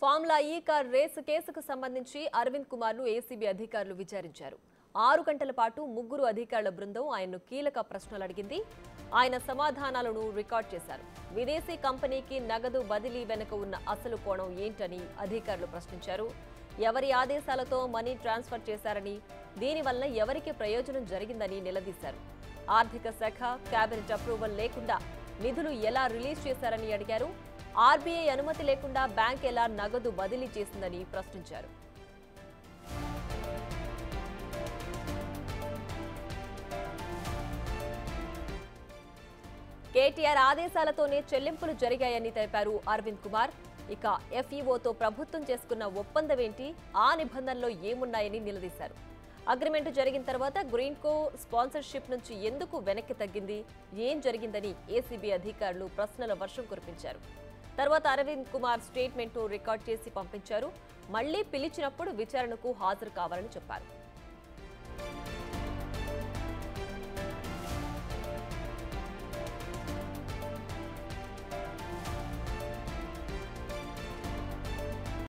Formula ఈ car race కేసుకు సంబంధించి అరవింద్ కుమార్ను ఏసీబీ అధికారులు విచారించారు. 6 గంటల పాటు ముగ్గురు అధికారుల బృందం ఆయన్ను కీలక ప్రశ్నలు అడిగింది. ఆయన సమాధానాలను రికార్డ్ చేశారు. విదేశీ కంపెనీకి నగదు బదిలీ వెనుక ఉన్న అసలు కోణం ఏంటని అధికారులు ప్రశ్నించారు. ఎవరి ఆదేశాలతో మనీ ట్రాన్స్ఫర్ చేశారని, దీనివల్ల ఎవరికి ప్రయోజనం జరిగిందని నిలదీశారు. ఆర్థిక శాఖ కేబినెట్ అప్రూవల్ లేకుండా నిధులు ఎలా రిలీజ్ చేశారని అడిగారు. ఆర్బీఐ అనుమతి లేకుండా బ్యాంక్ ఎలా నగదు బదిలీ చేసిందని ప్రశ్నించారు. కేటీఆర్ ఆదేశాలతోనే చెల్లింపులు జరిగాయని తెలిపారు అరవింద్ కుమార్. ఇక ఎఫ్ఈఓతో ప్రభుత్వం చేసుకున్న ఒప్పందమేంటి, ఆ నిబంధనలో ఏమున్నాయని నిలదీశారు. అగ్రిమెంట్ జరిగిన తర్వాత గ్రీన్కో స్పాన్సర్షిప్ నుంచి ఎందుకు వెనక్కి తగ్గింది, ఏం జరిగిందని ఏసీబీ అధికారులు ప్రశ్నల వర్షం కురిపించారు. తర్వాత అరవింద్ కుమార్ స్టేట్మెంట్ను రికార్డ్ చేసి పంపించారు. మళ్లీ పిలిచినప్పుడు విచారణకు హాజరు కావాలని చెప్పారు.